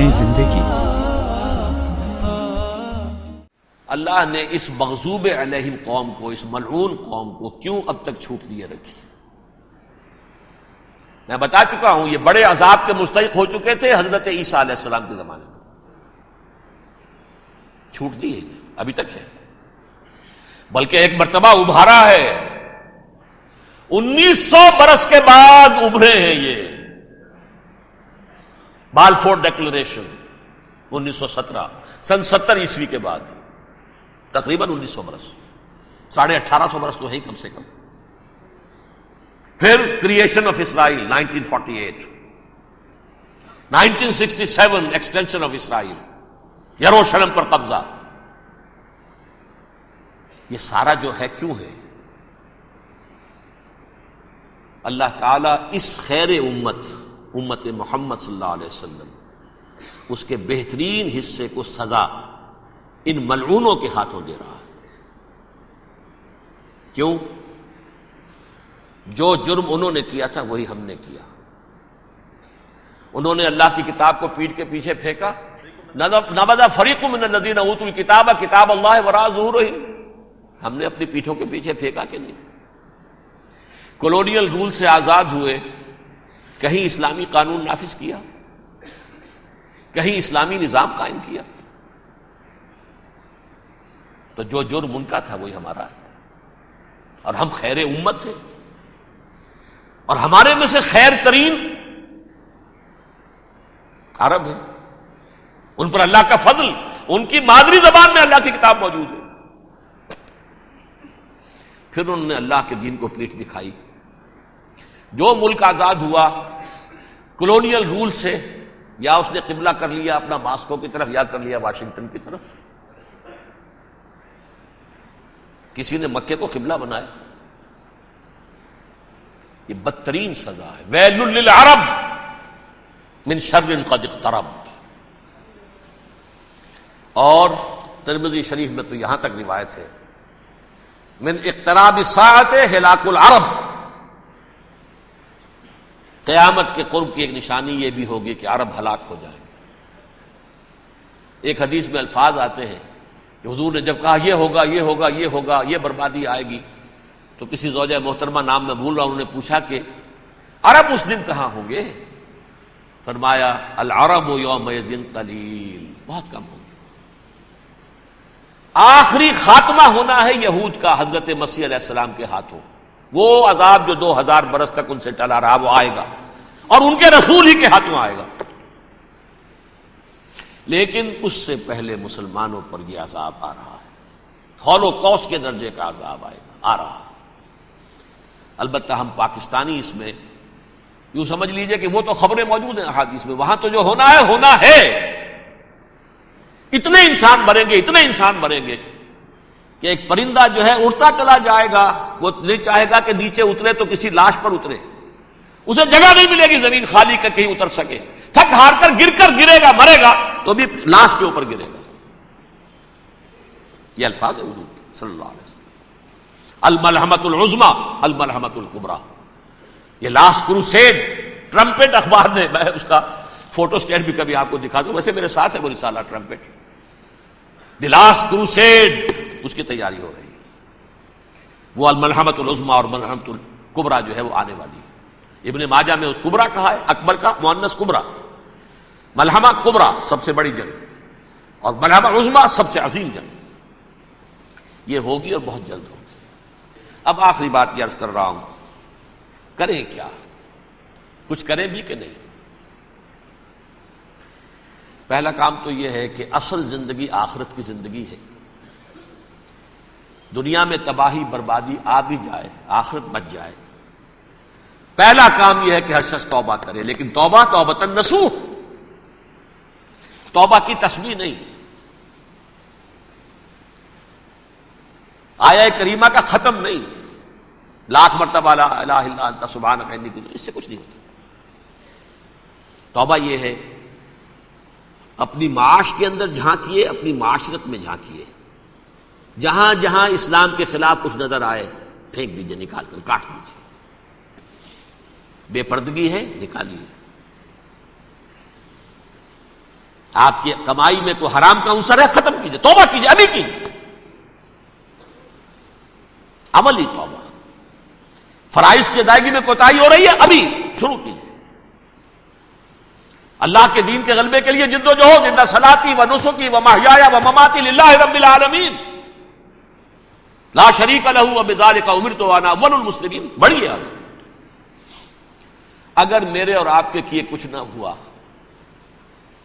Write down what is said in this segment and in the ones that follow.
نئی زندگی۔ اللہ نے اس مغضوب علیہم قوم کو، اس ملعون قوم کو کیوں اب تک چھوٹ دیے رکھی؟ میں بتا چکا ہوں یہ بڑے عذاب کے مستحق ہو چکے تھے حضرت عیسیٰ علیہ السلام کے زمانے میں، چھوٹ دی ہے ابھی تک ہے، بلکہ ایک مرتبہ ابھارا ہے، 1900 برس کے بعد ابھرے ہیں یہ بالفور ڈیکلریشن 1917 سن 70 عیسوی کے بعد، تقریباً 1900 برس، 1850 برس تو ہے ہی کم سے کم۔ پھر creation of Israel 1948، 1967 extension of Israel, یروشلم پر قبضہ، یہ سارا جو ہے کیوں ہے؟ اللہ تعالیٰ اس خیر امت محمد صلی اللہ علیہ وسلم، اس کے بہترین حصے کو سزا ان ملعونوں کے ہاتھوں دے رہا ہے۔ کیوں؟ جو جرم انہوں نے کیا تھا وہی ہم نے کیا۔ انہوں نے اللہ کی کتاب کو پیٹھ کے پیچھے پھینکا، نبذ فریق من الذین اوتوا الکتاب کتاب اللہ وراء ظہورہم، ہم نے اپنی پیٹھوں کے پیچھے پھینکا کہ نہیں؟ کولونیل رول سے آزاد ہوئے، کہیں اسلامی قانون نافذ کیا، کہیں اسلامی نظام قائم کیا؟ تو جو جرم ان کا تھا وہی ہمارا ہے، اور ہم خیر امت ہیں، اور ہمارے میں سے خیر ترین عرب ہیں، ان پر اللہ کا فضل، ان کی مادری زبان میں اللہ کی کتاب موجود ہے۔ پھر انہوں نے اللہ کے دین کو پیٹھ دکھائی۔ جو ملک آزاد ہوا کولونیل رول سے، یا اس نے قبلہ کر لیا اپنا ماسکو کی طرف، یا کر لیا واشنگٹن کی طرف، کسی نے مکے کو قبلہ بنایا، یہ بدترین سزا ہے۔ ویل للعرب من شر قد اقترب۔ اور ترمذی شریف میں تو یہاں تک روایت ہے، من اقتراب الساعۃ ہلاک العرب، قیامت کے قرب کی ایک نشانی یہ بھی ہوگی کہ عرب ہلاک ہو جائیں۔ ایک حدیث میں الفاظ آتے ہیں کہ حضور نے جب کہا یہ ہوگا یہ ہوگا یہ ہوگا، یہ بربادی آئے گی، تو کسی زوجہ محترمہ نام میں بھول رہا ہوں، انہوں نے پوچھا کہ عرب اس دن کہاں ہوں گے؟ فرمایا العرب یومئذ قلیل، بہت کم ہوں گے۔ آخری خاتمہ ہونا ہے یہود کا حضرت مسیح علیہ السلام کے ہاتھوں، وہ عذاب جو 2000 برس تک ان سے ٹلا رہا وہ آئے گا، اور ان کے رسول ہی کے ہاتھوں آئے گا۔ لیکن اس سے پہلے مسلمانوں پر یہ عذاب آ رہا ہے، ہولوکاسٹ کے درجے کا عذاب آ رہا ہے۔ البتہ ہم پاکستانی اس میں یوں سمجھ لیجئے کہ وہ تو خبریں موجود ہیں احادیث میں، وہاں تو جو ہونا ہے، اتنے انسان مریں گے، اتنے انسان مریں گے کہ ایک پرندہ جو ہے اڑتا چلا جائے گا، وہ نہیں چاہے گا کہ نیچے اترے تو کسی لاش پر اترے، اسے جگہ نہیں ملے گی زمین خالی کا کہیں اتر سکے، تھک ہار کر گرے گا، مرے گا تو بھی لاش کے اوپر گرے گا۔ یہ الفاظ ہے حضور کے صلی اللہ علیہ وسلم۔ الملحمۃ العظمی الملحمۃ الکبریٰ، یہ لاسٹ کروسیڈ، ٹرمپٹ اخبار نے، میں اس کا فوٹو اسٹیٹ بھی کبھی آپ کو دکھا دوں، ویسے میرے ساتھ ہے وہ رسالہ ٹرمپٹ، دی لاسٹ کروسیڈ، اس کی تیاری ہو رہی ہے۔ وہ الملحمۃ العظمی اور ملحمۃ الکبریٰ جو ہے وہ آنے والی ہے۔ ابن ماجہ میں کبریٰ کہا ہے، اکبر کا مؤنث کبریٰ، ملحمہ کبریٰ سب سے بڑی جنگ، اور ملحمہ عظمی سب سے عظیم جنگ، یہ ہوگی اور بہت جلد ہوگی۔ اب آخری بات یہ عرض کر رہا ہوں، کریں کیا؟ کچھ کریں بھی کہ نہیں؟ پہلا کام تو یہ ہے کہ اصل زندگی آخرت کی زندگی ہے۔ دنیا میں تباہی بربادی آ بھی جائے، آخرت بچ جائے، پہلا کام یہ ہے کہ ہر شخص توبہ کرے، لیکن توبہ توبۃ نصوح، توبہ کی تسبیح نہیں، آیہ کریمہ کا ختم نہیں، لاکھ مرتبہ لا الہ الا انت سبحانک انی کنت، اس سے کچھ نہیں ہوتا۔ توبہ یہ ہے اپنی معاش کے اندر جھانکیے، اپنی معاشرت میں جھانکیے، جہاں جہاں اسلام کے خلاف کچھ نظر آئے پھینک دیجئے، نکال کر کاٹ دیجئے، بے پردگی ہے نکالیے۔ آپ کی کمائی میں کوئی حرام کا عنصر ہے، ختم کیجئے، توبہ کیجئے، ابھی کیجئے، عملی توبہ۔ فرائض کی ادائیگی میں کوتاہی ہو رہی ہے، ابھی شروع کیجئے۔ اللہ کے دین کے غلبے کے لیے جد و جہد، ان صلاتی و نسکی و محیایا و مماتی للہ رب العالمین لا شریک لہ وبذالک امرت وانا اول المسلمین، بڑھیے آگے۔ اگر میرے اور آپ کے کیے کچھ نہ ہوا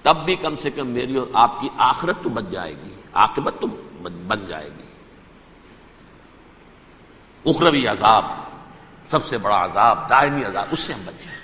تب بھی کم سے کم میری اور آپ کی آخرت تو بچ جائے گی، عاقبت تو بن جائے گی۔ اخروی عذاب، سب سے بڑا عذاب، دائمی عذاب، اس سے ہم بچ جائیں۔